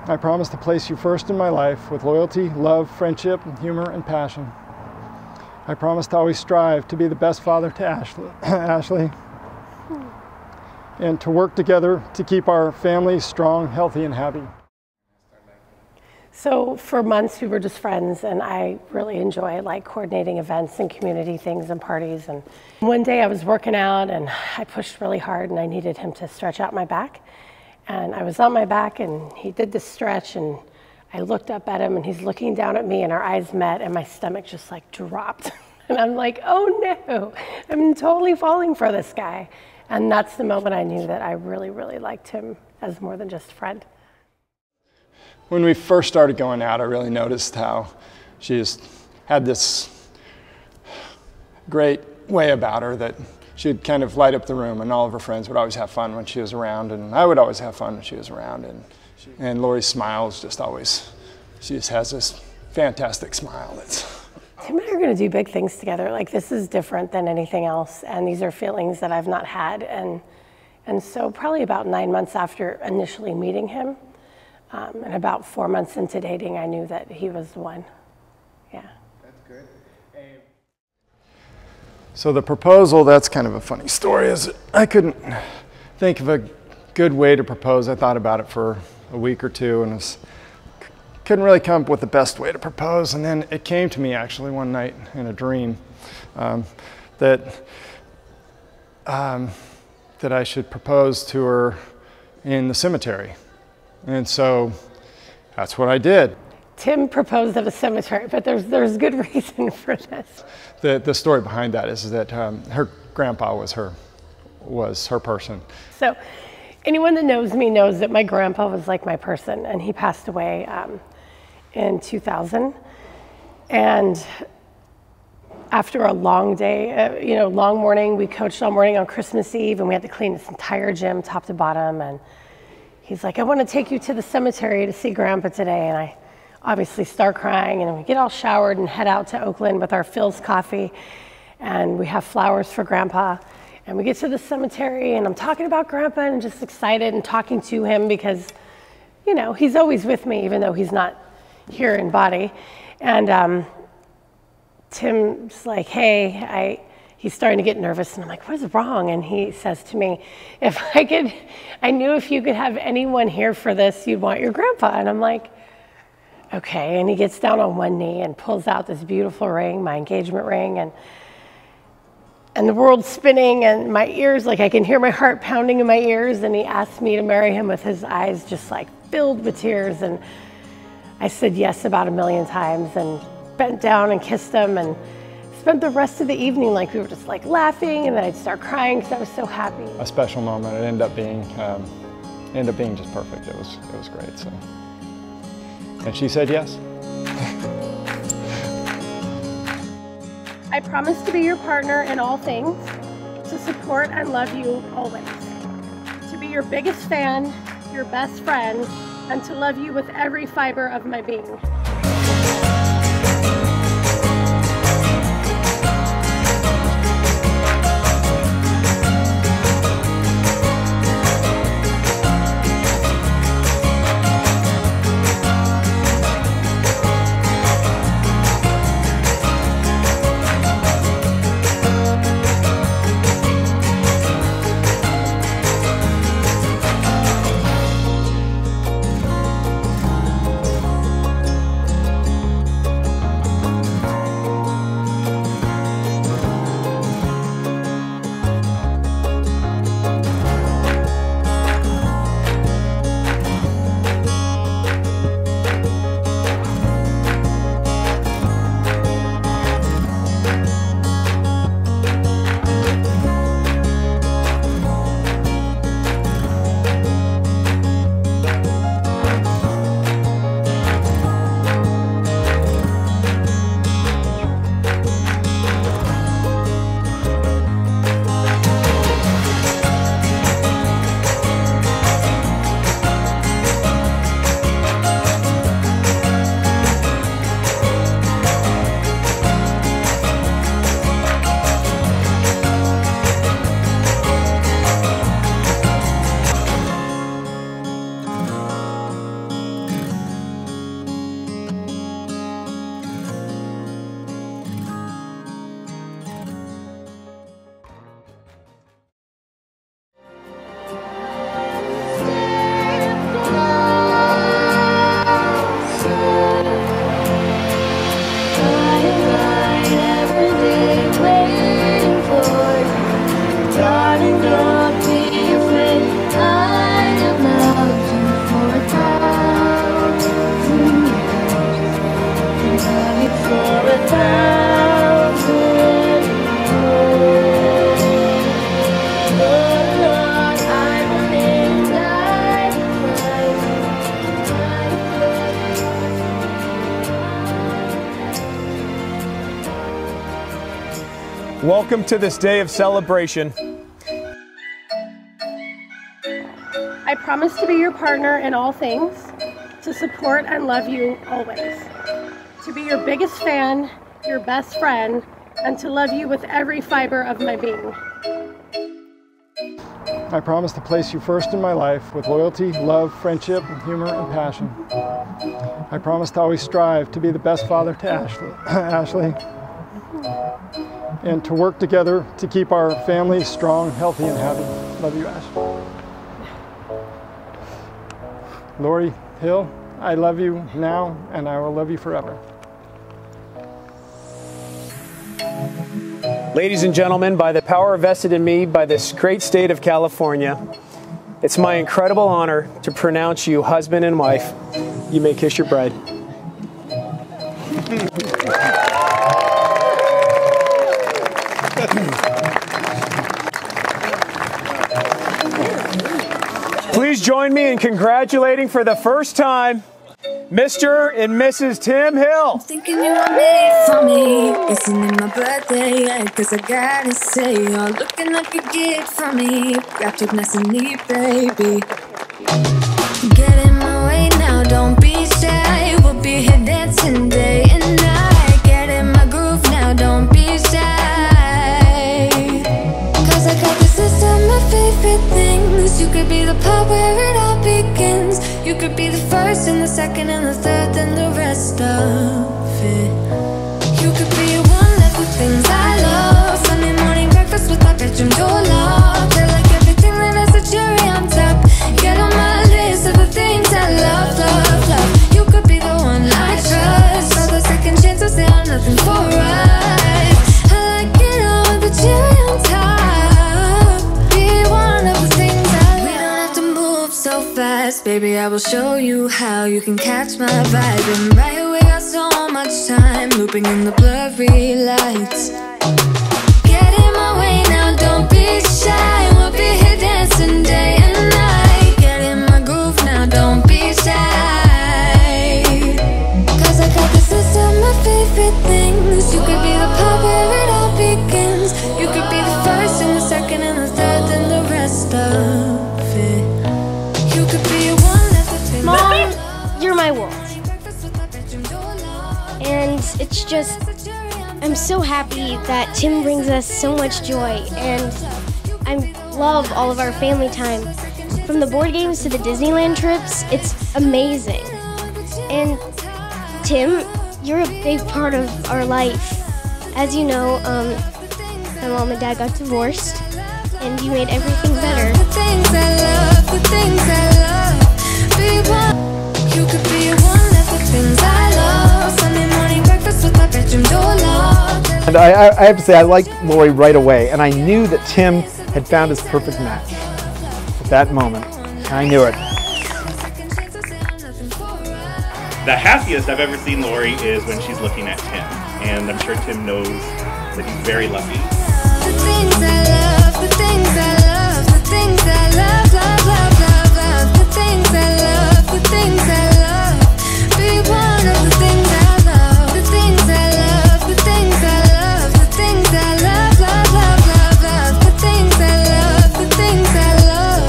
I promise to place you first in my life with loyalty, love, friendship, humor, and passion. I promise to always strive to be the best father to Ashley, and to work together to keep our family strong, healthy, and happy. So for months we were just friends, and I really enjoy like coordinating events and community things and parties. And one day I was working out and I pushed really hard and I needed him to stretch out my back. And I was on my back and he did this stretch and I looked up at him and he's looking down at me and our eyes met and my stomach just like dropped. And I'm like, oh no, I'm totally falling for this guy. And that's the moment I knew that I really, really liked him as more than just a friend. When we first started going out, I really noticed how she just had this great way about her that she'd kind of light up the room, and all of her friends would always have fun when she was around, and I would always have fun when she was around. And Lori's smile is just always, she just has this fantastic smile. Tim and I are going to do big things together. Like, this is different than anything else, and these are feelings that I've not had. And so probably about 9 months after initially meeting him, and about 4 months into dating, I knew that he was the one. Yeah. That's good. So the proposal, that's kind of a funny story, is I couldn't think of a good way to propose. I thought about it for a week or two and couldn't really come up with the best way to propose. And then it came to me actually one night in a dream that I should propose to her in the cemetery. And so that's what I did. Tim proposed at a cemetery, but there's good reason for this. The story behind that is that her grandpa was her person. So anyone that knows me knows that my grandpa was like my person, and he passed away in 2000. And after a long day, long morning, we coached all morning on Christmas Eve, and we had to clean this entire gym top to bottom. And he's like, I want to take you to the cemetery to see Grandpa today. And I obviously start crying, and we get all showered and head out to Oakland with our Phil's coffee, and we have flowers for Grandpa. And we get to the cemetery, and I'm talking about Grandpa and just excited and talking to him because, he's always with me, even though he's not here in body. And Tim's like, hey, he's starting to get nervous, and I'm like, what is wrong? And he says to me, I knew if you could have anyone here for this, you'd want your grandpa. And I'm like, okay. And he gets down on one knee and pulls out this beautiful ring, my engagement ring, and the world's spinning, and my ears, like I can hear my heart pounding in my ears, and he asked me to marry him with his eyes just like filled with tears. And I said yes about 1 million times and bent down and kissed him and spent the rest of the evening like we were just like laughing, and then I'd start crying because I was so happy. A special moment. It ended up being just perfect. It was great. So, and she said yes. I promise to be your partner in all things, to support and love you always, to be your biggest fan, your best friend, and to love you with every fiber of my being. Welcome to this day of celebration. I promise to be your partner in all things, to support and love you always, to be your biggest fan, your best friend, and to love you with every fiber of my being. I promise to place you first in my life with loyalty, love, friendship, humor, and passion. I promise to always strive to be the best father to Ashley, and to work together to keep our family strong, healthy, and happy. Love you, Ashley. Lori Hill, I love you now, and I will love you forever. Ladies and gentlemen, by the power vested in me by this great state of California, it's my incredible honor to pronounce you husband and wife. You may kiss your bride. Please join me in congratulating for the first time Mr. and Mrs. Tim Hill. Thinking you were made for me. Isn't it my birthday? Cause I gotta say, you're looking like a gift for me. Wrapped up nice and neat, baby. Get in my way now, don't be shy. We'll be here dancing day and night. Get in my groove now, don't be shy. Cause I got this list of my favorite things. You could be the part where it all begins. You could be the first and the second and the third and the rest of it. You could be one of the things I love. Sunday morning breakfast with my bedroom door locked. I like everything that has a cherry on top. Get on my list of the things I love, love, love. You could be the one I trust. All the second chances, they are nothing for us. I like it all with the cherry on top. Be one of the things I love. We don't have to move so fast, baby, I will show you how you can catch my vibe. And right here we got so much time, looping in the blurry lights. Get in my way now, don't be shy. We'll be here dancing day and night. Get in my groove now, don't be shy. Cause I got this list of my favorite things. You could be the part where it all begins. You could be the first and the second and the third and the rest of it. You could be one of the things. Mom, you're my world. And it's just, I'm so happy that Tim brings us so much joy, and I love all of our family time. From the board games to the Disneyland trips, it's amazing. And Tim, you're a big part of our life. As you know, my mom and dad got divorced, and you made everything better. The things I love, the things I love. Be one. You could be one of the things I love. Sunday morning breakfast with my bedroom door locked. And I have to say, I liked Lori right away, and I knew that Tim had found his perfect match at that moment. I knew it. The happiest I've ever seen Lori is when she's looking at Tim, and I'm sure Tim knows that he's very lucky. The things I love, the things I love, the things I love, love, love, love, love. The things I love, the things I love. Be one of the things I love. The things I love, the things I love, the things I love, love, love, love, love. The things I love, the things I love.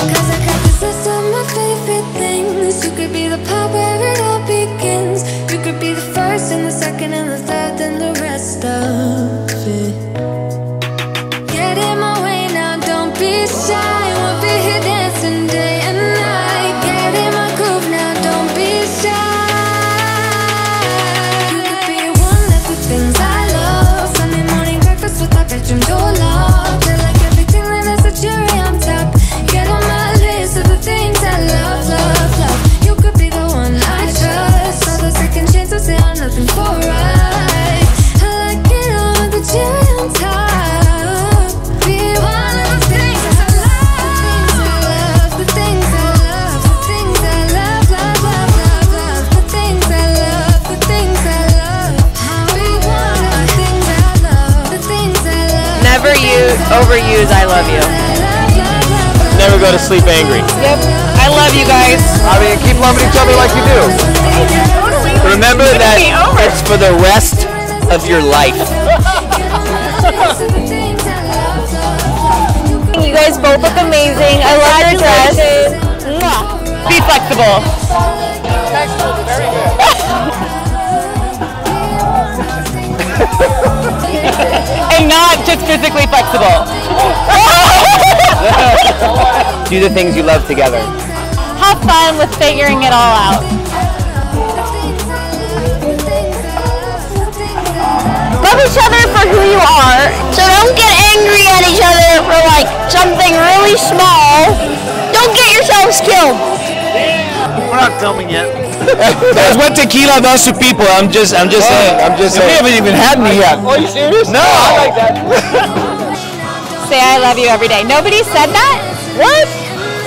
Cause I got this list of my favorite things. You could be the part where it all begins. You could be the first and the second and the third and the rest of it. Get in my way now, don't be shy. We'll be here dancing day and night. Get in my groove now, don't be shy. You could be one of the things I love. Sunday morning breakfast with my bedroom door locked. I like everything that has a cherry on top. Get on my list of the things I love, love, love. You could be the one I trust. All the second chances, they are nothing for us. I like it all with the cherry on top. Be one of the things I love. The things I love, the things I love, the things I love, love, love, love, love. The things I love, the things I love. Be one of the things I love. The things I love. Never overuse I love you. Never go to sleep angry. Yep. I love you guys. I mean, keep loving each other like you do. Remember that it's for the rest of your life. You guys both look amazing. I love your dress. Be flexible. Very good. And not just physically flexible. Do the things you love together. Have fun with figuring it all out. Love each other for who you are. So don't get angry at each other for like something really small. Don't get yourselves killed. We're not filming yet. That's what tequila does to people. I'm just saying. We haven't even had any yet. Oh, are you serious? No. I like that. Say I love you every day. Nobody said that? What?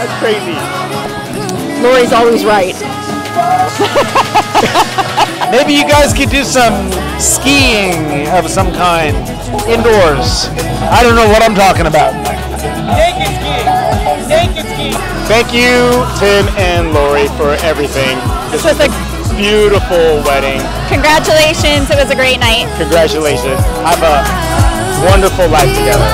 That's crazy. Lori's always right. Maybe you guys could do some skiing of some kind indoors. I don't know what I'm talking about. Naked skiing. Naked skiing. Thank you, Tim and Lori, for everything. This was a beautiful wedding. Congratulations. It was a great night. Congratulations. Have a wonderful life together.